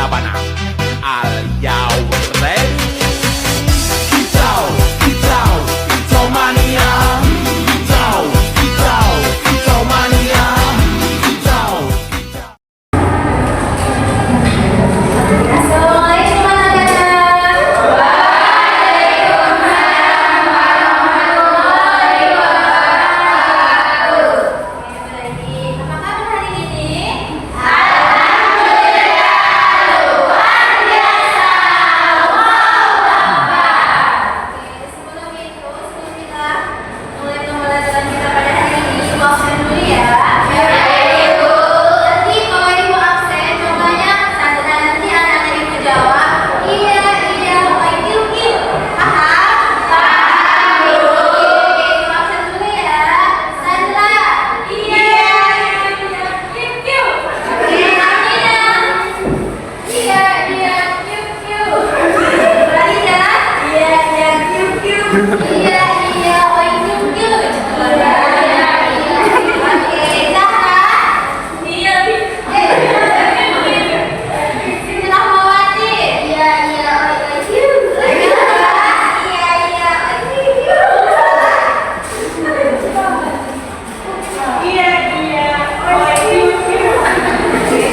sabana. Are you ready? Kicau, kicau, kicau mania. Kicau, kicau, kicau mania. Kicau, kicau. Assalamualaikum anak-anak. Waalaikumsalam warahmatullahi wabarakatuh. Apa kabar hari ini? Alhamdulillah luar biasa. Sebelum kita mulai pembelajaran kita pada hari ini, ibu absen dulu ya. Nanti kalau ibu absen, contohnya nanti anak-anak ibu jawab iya, iya, mungkin. Paham? Ibu absen dulu ya. Sandra, iya, iya, kiu. Amina, iya, iya, kiu. Rania, iya, iya, kiu. Iya, iya, oi, kiu. Oke, Zahra. Iya, Rahmawati. Iya, iya, oi, kiu. Iya, iya, oi, kiu. Iya, iya, oi, kiu.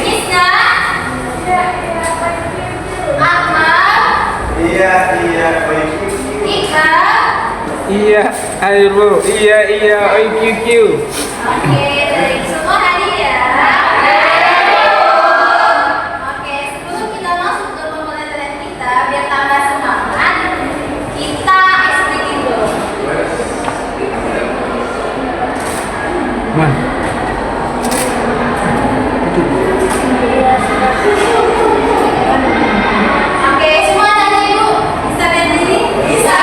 Isna. Iya, iya, oi, kiu. Akmal. Iya, iya, baik. Ika. Iya, ayo iya, IQQ. Oke, dari semua hadir ya. Oke, sebelum kita masuk ke pembelajaran kita, biar tambah semangat, kita explain dulu. Man. Oke, semua tanya ibu, bisa berdiri? Bisa.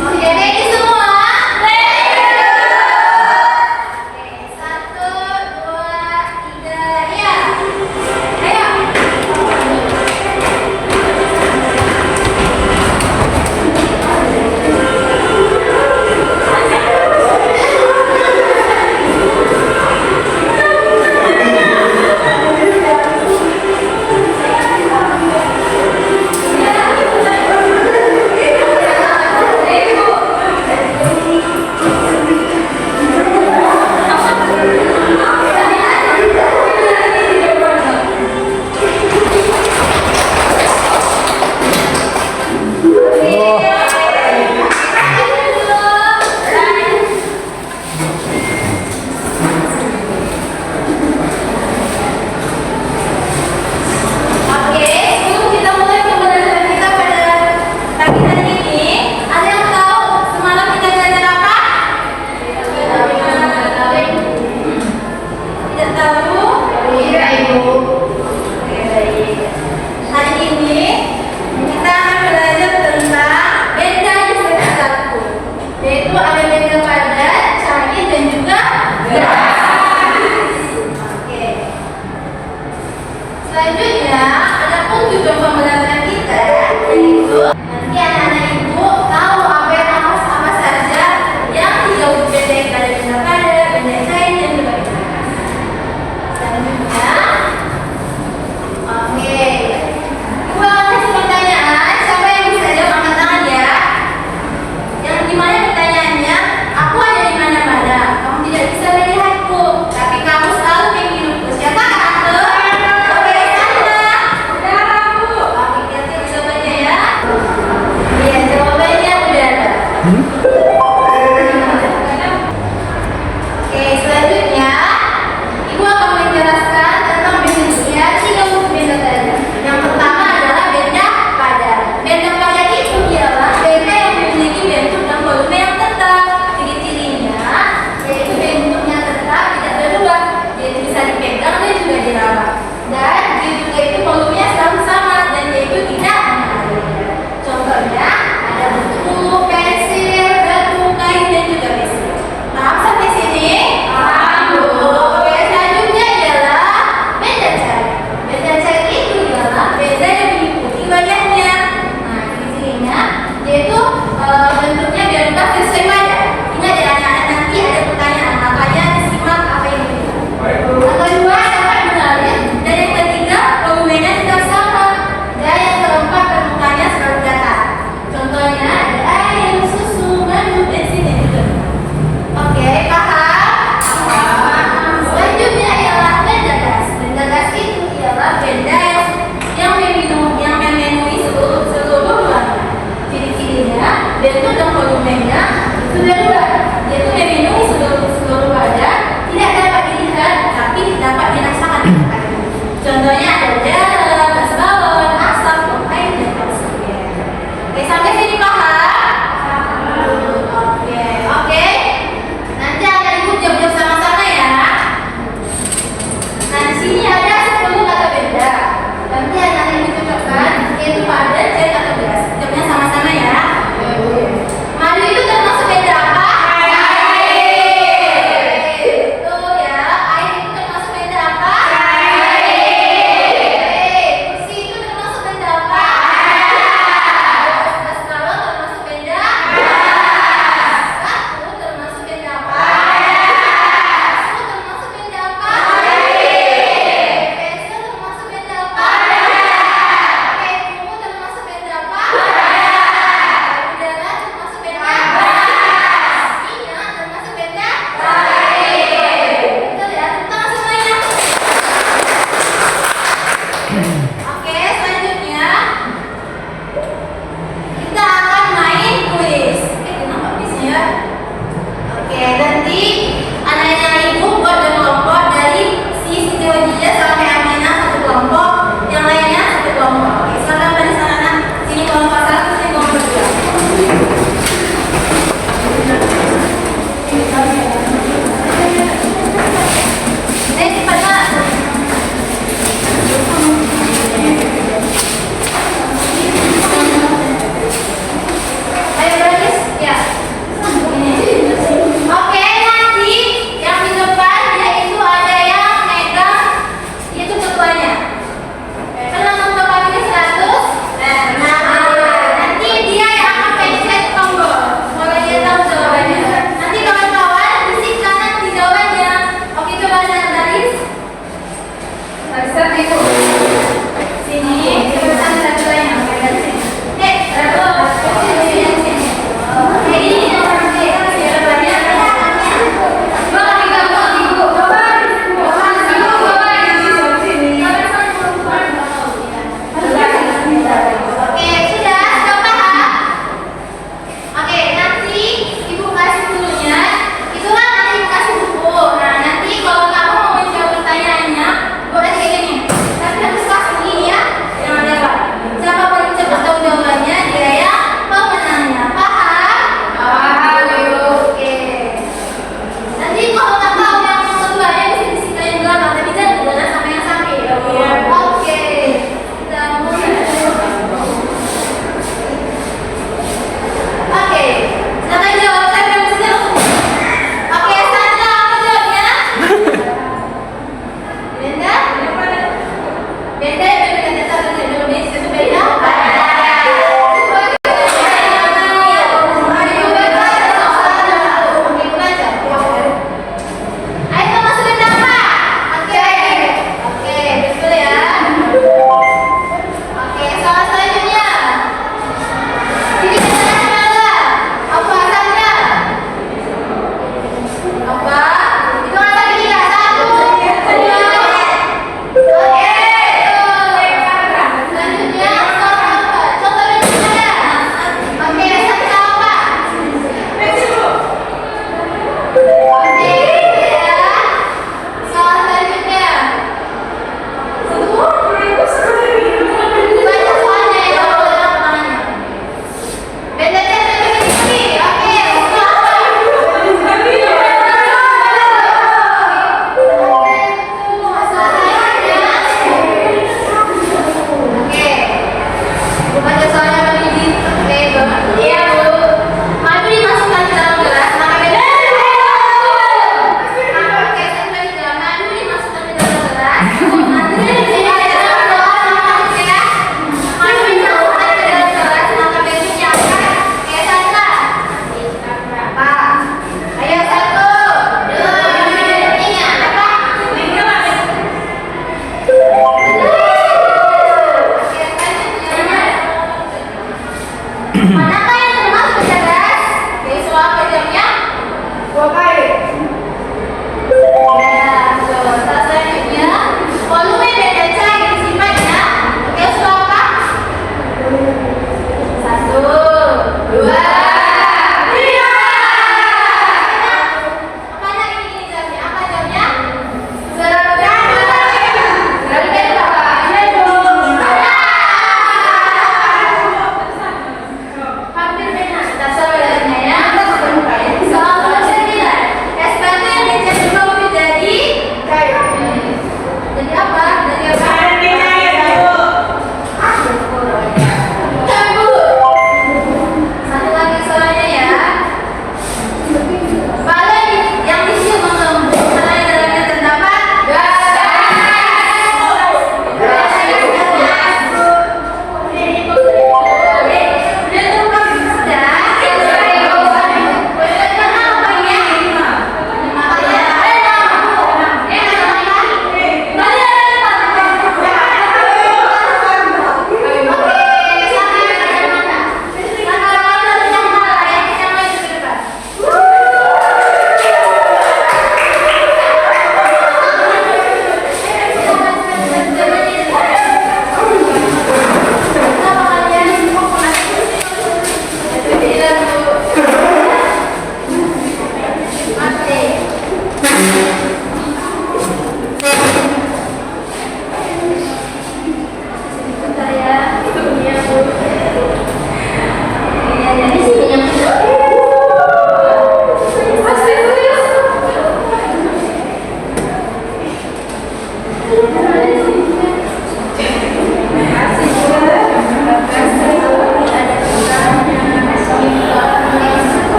Oke, ready semua? Ready. Oke, 1, 2, 3, ya. Ayo. Oke, sebelum kita mulai pembelajaran kita pada pagi hari ini, ada yang tahu semalam kita belajar apa? Tidak tahu? Iya, Ibu. Oke, baik. Hari ini kita akan belajar tentang benda di sekitarku, yaitu ada benda padat, cair, dan juga gas. Oke. Selanjutnya, ada pun tujuan pembelajaran kita, yaitu nanti anak-anak ibu tahu apa yang apa saja yang dijauh benda yang ada benda padat, benda cair, dan juga benda gas. Selanjutnya, oke, ibu akan kasih pertanyaan. Siapa yang bisa jawab angkat tangan ya? Yang dimana pertanyaannya? Aku ada di mana-mana. Kamu tidak bisa melihatku, tapi kamu selalu menginginku. Siapa tante? Oke, Sandra. Udara, Bu. Oke, kita bisa baca ya. Iya, jawabannya udara. Oke, selanjutnya ibu akan menjelaskan tentang benda-benda 3 benda tadi. Yang pertama adalah benda padat. Benda padat itu ialah benda yang memiliki bentuk dan volume yang tetap. Ciri-cirinya yaitu bentuknya tetap, tidak berubah, yaitu bisa dipegang dan juga dirawat. Dan dia juga itu volumenya selalu sama dan yaitu tidak mengalir. Contohnya ada buku, pensil, dia itu ada volumenya sudah dua, yaitu memenuhi seluruh wadah, tidak dapat dilihat tapi dapat dirasakan. Contohnya ada darah, gas balon, asap, bom air, dan lain sebagainya. Oke, sampai sini paham? Oke. Nanti akan ikut jawab-jawab sama-sama ya. Nah, di sini ada 10 kata benda. Nanti akan dicocokkan yaitu padat, cair atau gas. Jawabnya sama-sama ya. Madu itu termasuk benda apa? Air.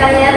Kalian